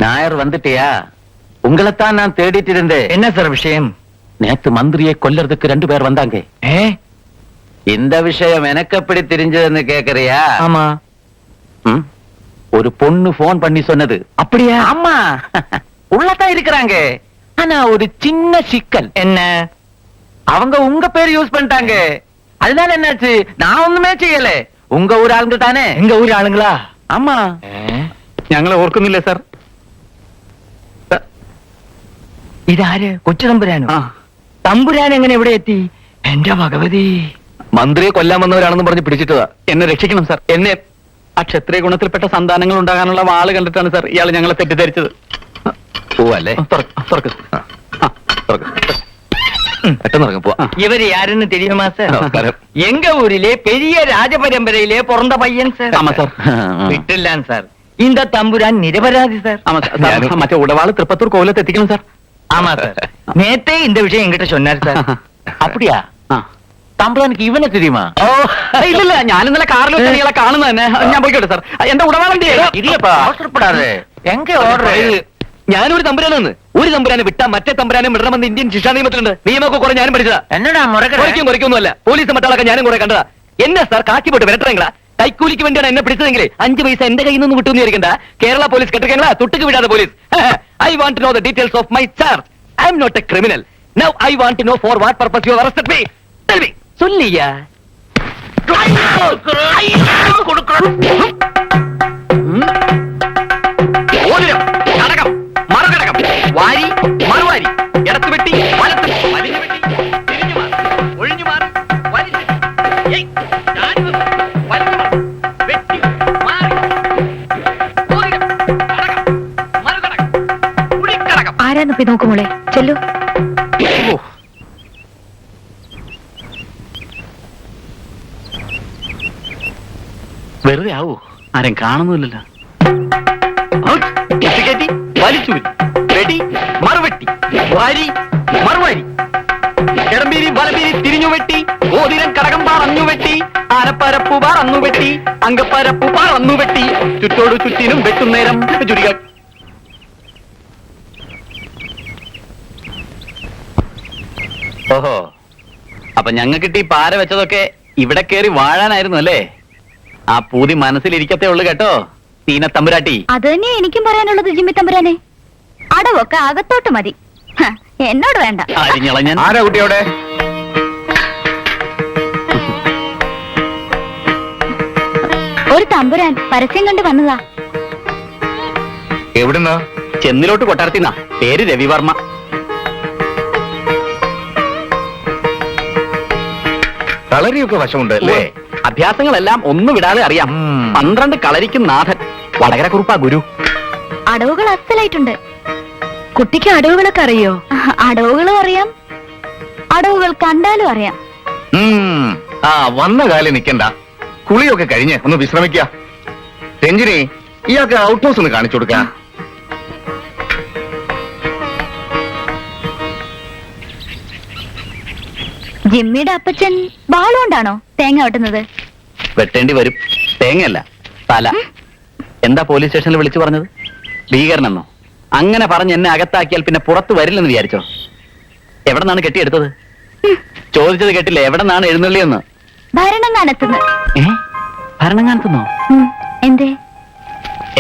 நாயர் வந்துட்டியா? உங்களைத்தான் நான் தேடிட்டு இருந்தேன். என்ன சார் விஷயம்? நேத்து மந்திரியை கொல்லறதுக்கு 2 பேர் வந்தாங்க. இந்த விஷயம் எனக்கு எப்படி தெரிஞ்சதுன்னு கேக்குறியா? ஆமா. ஒரு பொண்ணு போன் பண்ணி சொன்னது. அப்படியா? ஆமா, உள்ளதான் இருக்கிறாங்க. ஆனா ஒரு சின்ன சிக்கல். என்ன? அவங்க உங்க பேர் யூஸ் பண்ணிட்டாங்க. அதுதான் என்னாச்சு? நான் ஒண்ணுமே செய்யல. உங்க ஊர் ஆளுங்க தானே? எங்க ஊர் ஆளுங்களா? ആമാ ഞങ്ങളെ ഓർക്കുന്നില്ലേ സാർ? ഇതാര്? കൊച്ചു തമ്പുരാനോ? തമ്പുരാൻ എങ്ങനെ ഇവിടെ എത്തി? എന്റെ ഭഗവതി, മന്ത്രിയെ കൊല്ലാൻ വന്നവരാണെന്ന് പറഞ്ഞ് പിടിച്ചിട്ടതാ. എന്നെ രക്ഷിക്കണം സാർ. എന്നെ ആ ക്ഷത്രിയ ഗുണത്തിൽപ്പെട്ട സന്താനങ്ങൾ ഉണ്ടാകാനുള്ള വാള് കണ്ടിട്ടാണ് സാർ ഇയാൾ ഞങ്ങളെ തെറ്റിദ്ധരിച്ചത്. പോവല്ലേ? പെട്ടെന്ന് പോവാ. ഇവര് யாருன்னு தெரியுமா சார்? எங்க ஊரிலே பெரிய ராஜபரம்பரையிலே பிறந்த பையன் சார். ஆமா சார். விட்டுலாம் சார். இந்த தம்புரான் நிரபராதி சார். ஆமா சார். மற்ற உடவாள திருப்பத்தூர் கோவிலத்தை எத்திக்கணும் சார். ஆமா சார். நேத்தே இந்த விஷயம் என்கிட்ட சொன்னார் சார். அப்படியா? തമ്പുരാനിക്ക് ഇവനെ தெரியுமா? ഓ ഇല്ല ഇല്ല, ഞാൻ ഇന്നലെ കാറിൽ ഇയാളെ കാണുന്നത് തന്നെ. ഞാൻ പോയിക്കോട്ടെ സാർ. എന്റെ ഉടവാളന്റെ അവസരപ്പെടാതെ എങ്ക ഓർഡർ. ഞാനൊരു തമ്പുരാനെന്ന്. ഒരു തമ്പുരാനെ വിട്ടാ മറ്റേ തമ്പുരാനെ വിടണമെന്ന് ഇന്ത്യൻ ശിക്ഷാ നിയമത്തിലുണ്ട്. നിയമമൊക്കെ കുറെ ഞാനും പഠിച്ചതാ. എന്നടാ കുറയ്ക്കൊന്നുമല്ല. പോലീസ് മറ്റാളൊക്കെ ഞാനും കുറെ കണ്ടതാ. എന്നെ സാർ കാക്കി പോട്ട് വരട്ടെങ്കിലാ. കൈക്കൂലിക്ക് വേണ്ടിയാണ് എന്നെ പിടിച്ചതെങ്കിൽ 5 പൈസ എന്റെ കയ്യിൽ നിന്ന് വിട്ടു വിചാരിക്കണ്ട. കേരള പോലീസ് കെട്ടിക്കങ്ങളാ, തൊട്ടുക്ക് വിടാതെ police. I want to know the details of my charge. I am not a criminal. Now I want to know for what purpose you arrested me. Tell me. சொல்லியா? കടകം, മറുകടകം, വാരി, മറുവാരി, ഇടത്ത് വെട്ടി, വലത്ത് വലിഞ്ഞു വെട്ടി, തിരിഞ്ഞു മാറി, ഒഴിഞ്ഞു മാറി, വലിഞ്ഞു വെട്ടി, മാറി, കടകം, മറുകടകം, ഉളിക്കടകം. ആരാന്ന് പോയി നോക്കുമോളെ, ചെല്ലു. വെറുതെ ആവൂ, ആരും കാണുന്നില്ലല്ലോ. വലിച്ചു വെടി, മറുവെട്ടി, വാരി, മറുവാരി, കിടമ്പീരി, വലബീരി, തിരിഞ്ഞു വെട്ടി, ഓതിരം കടകം പറന്നു വെട്ടി, ആനപ്പരപ്പു പറന്നു വെട്ടി, അങ്കപ്പരപ്പു പറന്നു വെട്ടി, ചുറ്റോടു ചുറ്റിനും വെട്ടുന്നേരം ചുരിക. ഓഹോ, അപ്പൊ ഞങ്ങൾക്കിട്ട് ഈ പാര വെച്ചതൊക്കെ ഇവിടെ കയറി വാഴാനായിരുന്നു അല്ലേ? ആ പൂതി മനസ്സിലിരിക്കത്തേ ഉള്ളു കേട്ടോ തീന തമ്പുരാട്ടി. അത് തന്നെ എനിക്കും പറയാനുള്ളത് ജിമ്മി തമ്പുരാനെ. അടവൊക്കെ അകത്തോട്ട് മതി, എന്നോട് വേണ്ട. അരിഞ്ഞളഞ്ഞൻ. ആരാ കുട്ടിയോടെ? ഒരു തമ്പുരാൻ പരസ്യം കണ്ട് വന്നതാ. എവിടുന്നാ? ചെന്നിലോട്ട് കൊട്ടാരത്തിന്നാ. പേര് രവിവർമ്മ. കളരിയൊക്കെ വശമുണ്ട് അല്ലേ? അഭ്യാസങ്ങളെല്ലാം ഒന്നും വിടാതെ അറിയാം. 12 കളരിക്കും നാഥൻ. വടകര കുറുപ്പാ ഗുരു. അടവുകൾ അസലായിട്ടുണ്ട്. കുട്ടിക്ക് അടവുകളൊക്കെ അറിയോ? അടവുകളും അറിയാം, അടവുകൾ കണ്ടാലും അറിയാം. ആ വന്ന കാലം നിക്കണ്ട, കുളിയൊക്കെ കഴിഞ്ഞ് ഒന്ന് വിശ്രമിക്ക. രഞ്ജിനി, ഇയാൾക്ക് ഔട്ട് ഹൗസ് ഒന്ന് കാണിച്ചു കൊടുക്ക. ജിമ്മിയുടെ അപ്പച്ചൻ വാളുകൊണ്ടാണോ തേങ്ങ വെട്ടുന്നത്? വെട്ടേണ്ടി വരും. തേങ്ങയല്ല, തല. എന്താ പോലീസ് സ്റ്റേഷനിൽ വിളിച്ചു പറഞ്ഞത്? ഭീകരനെന്നോ? അങ്ങനെ പറഞ്ഞ് എന്നെ അകത്താക്കിയാൽ പിന്നെ പുറത്തു വരില്ലെന്ന് വിചാരിച്ചോ? എവിടെ നിന്നാണ് കെട്ടിയെടുത്തത്? ചോദിച്ചത് കേട്ടില്ലേ? എവിടെ നിന്നാണ് എഴുന്നള്ളിയെന്ന്? ഭരണങ്ങാനത്തുനിന്ന്. ഭരണങ്ങാനത്തുനിന്നോ? എന്തേ?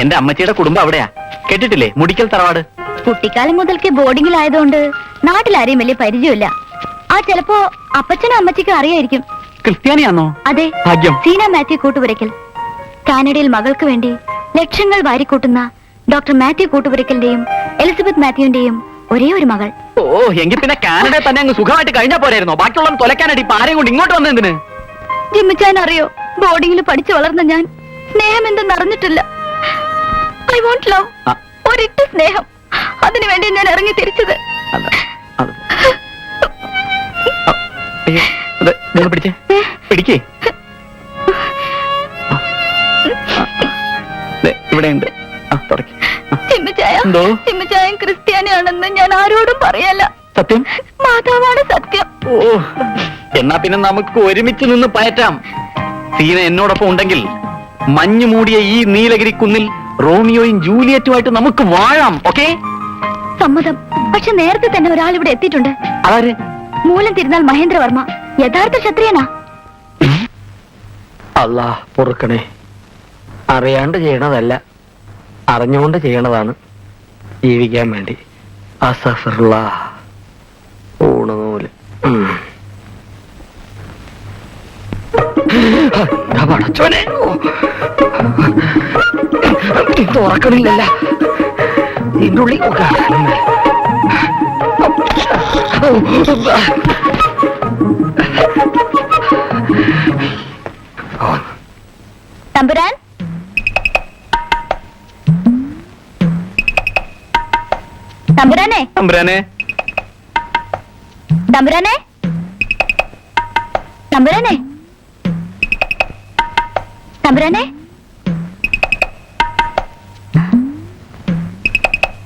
എന്റെ അമ്മച്ചിയുടെ കുടുംബം അവിടെയാ. കേട്ടിട്ടില്ലേ? മുടിക്കൽ തറവാട്. കുട്ടിക്കാലം മുതൽക്ക് ബോർഡിങ്ങിലായതുകൊണ്ട് നാട്ടിലാരെയും വലിയ പരിചയമില്ല. ആ ചിലപ്പോ അപ്പച്ചനും അമ്മച്ചിക്കും അറിയായിരിക്കും. ക്രിസ്ത്യാനിയാണോ? അതെ, ഭാഗ്യം. സീന മാത്യു കൂട്ടുപുരയ്ക്കൽ. കാനഡയിൽ മകൾക്ക് വേണ്ടി ലക്ഷങ്ങൾ വാരിക്കൂട്ടുന്ന ഡോക്ടർ മാത്യു കൂട്ടുപുരയ്ക്കലിന്റെയും എലിസബത്ത് മാത്യുവിന്റെയും ഒരേ ഒരു മകൾ. ഓ, എങ്കിൽ പിന്നെ കാനഡയിൽ തന്നെ അങ്ങ് സുഖമായിട്ട് കഴിഞ്ഞാ പോരായിരുന്നോ? ബാക്കിയുള്ള തൊലക്കാനായിട്ട് ഇപ്പൊ ആരെയും കൊണ്ട് ഇങ്ങോട്ട് വന്നെന്തിന്? ജിമ്മിച്ചാൻ അറിയോ, ബോർഡിങ്ങിൽ പഠിച്ചു വളർന്ന ഞാൻ സ്നേഹം എന്തെന്ന് അറിഞ്ഞിട്ടില്ല. I won't love. ഒരിട്ട് സ്നേഹം. അതിനുവേണ്ടി ഞാൻ ഇറങ്ങി തിരിച്ചത്. പിടിച്ചേ, പിടിക്കേ. ഇവിടെയുണ്ട്. ജിമ്മിച്ചായൻ ക്രിസ്ത്യാനിയാണെന്ന് ഞാൻ ആരോടും പറയല്ല. സത്യം? മാതാവാണ് സത്യം. ഓ, എന്നാ പിന്നെ നമുക്ക് ഒരുമിച്ച് നിന്ന് പയറ്റാം. സീന എന്നോടൊപ്പം ഉണ്ടെങ്കിൽ മഞ്ഞു മൂടിയ ഈ നീലഗിരി കുന്നിൽ റോമിയോയും ജൂലിയറ്റുമായിട്ട് നമുക്ക് വാഴാം. ഓക്കെ? സമ്മതം. പക്ഷെ നേരത്തെ തന്നെ ഒരാൾ ഇവിടെ എത്തിയിട്ടുണ്ട്. അതാര്? മൂലം തിരുനാൾ മഹേന്ദ്രവർമ്മ. യഥാർത്ഥ ക്ഷത്രിയനാ. അല്ലാ പൊറുക്കണേ. അറിയാണ്ട് ചെയ്യണതല്ല, അറിഞ്ഞുകൊണ്ട് ചെയ്യണതാണ് ജീവിക്കാൻ വേണ്ടി. അസഫിറുല്ലാ. ഊണുനൂല്. പടച്ചോനെ, തുറക്കണില്ലല്ല. ഇതിന്റെ ഉള്ളിൽ തമ്പുരാൻ, തമ്പുരാനെ, തമ്പുരാനെ, തമ്പുരാനെ, തമ്പുരാനെ, തമ്പുരാനെ,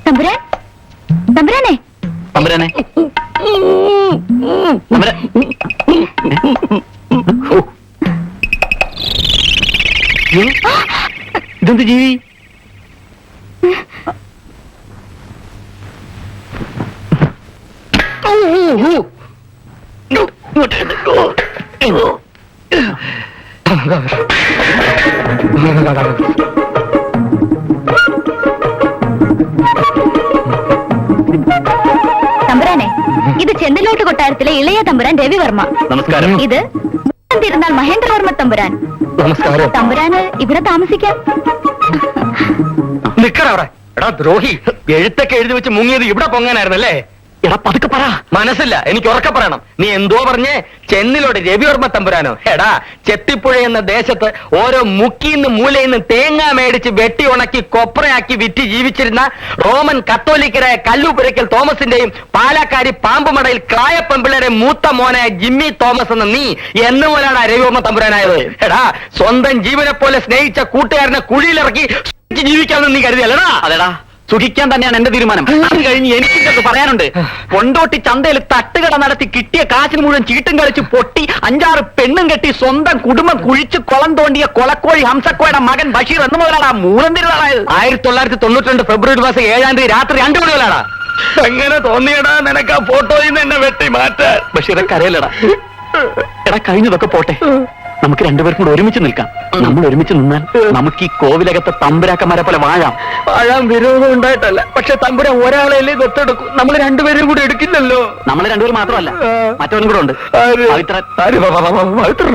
തമ്പുരാൻ, തമ്പുരാനെ, തമ്പുരാനെ, തമ്പുരാൻ. ഇതെന്ത് ജീവി? തമ്പുരാനെ, ഇത് ചെന്തലോട്ട് കൊട്ടാരത്തിലെ ഇളയ തമ്പുരാൻ രവിവർമ്മ. നമസ്കാരം. ഇത് മൂലം തിരുനാൾ മഹേന്ദ്രവർമ്മ തമ്പുരാൻ. നമസ്കാരം. തമ്പുരാന് ഇവിടെ താമസിക്കാം. നിക്കറവിടെ. എടാ ദ്രോഹി, എഴുത്തൊക്കെ എഴുതി വെച്ച് മുങ്ങിയത് ഇവിടെ പൊങ്ങാനായിരുന്നല്ലേ? എടാ പതുക്കെ പറ. മനസ്സില്ല, എനിക്ക് ഉറക്കെ പറയണം. നീ എന്തോ പറഞ്ഞേ? ചെന്നിലോട് രവിവർമ്മ തമ്പുരാനോ? എടാ, ചെത്തിപ്പുഴ എന്ന ദേശത്ത് ഓരോ മുക്കിന്ന് മൂലയിന്ന് തേങ്ങ മേടിച്ച് വെട്ടി ഉണക്കി കൊപ്രയാക്കി വിറ്റ് ജീവിച്ചിരുന്ന റോമൻ കത്തോലിക്കരായ കല്ലുപുരയ്ക്കൽ തോമസിന്റെയും പാലക്കാരി പാമ്പുമടയിൽ ക്രായപ്പെമ്പിള്ളയുടെ മൂത്ത മോനായ ജിമ്മി തോമസ് എന്ന നീ എന്നുപോലാണ് രവിവർമ്മ തമ്പുരാനായത്? എടാ, സ്വന്തം ജീവനെ പോലെ സ്നേഹിച്ച കൂട്ടുകാരനെ കുഴിയിലിറക്കി ജീവിക്കാമെന്ന് നീ കരുതിയല്ലടാ? അതെടാ, സുഖിക്കാൻ തന്നെയാണ് എന്റെ തീരുമാനം. അത് കഴിഞ്ഞ് എനിക്കിതൊക്കെ പറയാനുണ്ട്. കൊണ്ടോട്ടി ചന്തയിൽ തട്ടുകട നടത്തി കിട്ടിയ കാശിന് മുഴുവൻ ചീട്ടും കളിച്ച് പൊട്ടി 5-6 പെണ്ണും കെട്ടി സ്വന്തം കുടുംബം കുഴിച്ച് കുളം തോണ്ടിയ കൊളക്കോഴി ഹംസക്കോയുടെ മകൻ ബഷീർ എന്ന് മുതലാടാ മൂലം തിരുനാളായത്. 1992 ഫെബ്രുവരി മാസം 7-ാം തീയതി രാത്രി 2 മണി മുതലാടാ. എങ്ങനെ തോന്നിയടാ നിനക്ക് ആ ഫോട്ടോയിൽ നിന്ന് എന്നെ വെട്ടി മാറ്റാൻ? ബഷീറെ കരയിലടാ. എടാ, കഴിഞ്ഞതൊക്കെ പോട്ടെ, നമുക്ക് രണ്ടുപേർക്കും കൂടെ ഒരുമിച്ച് നിൽക്കാം. നമ്മൾ ഒരുമിച്ച് നിന്നാൽ നമുക്ക് ഈ കോവിലകത്തെ തമ്പുരാക്കന്മാരെ പോലെ വാഴാൻ വിരോധം ഉണ്ടായിട്ടല്ല. പക്ഷെ തമ്പുരാൻ ഒരാളെയല്ലേ ദത്തെടുക്കും, നമ്മൾ രണ്ടുപേരും കൂടെ എടുക്കില്ലല്ലോ. നമ്മൾ രണ്ടുപേരും മാത്രമല്ല, മറ്റവനും കൂടെ ഉണ്ട്. പവിത്രൻ.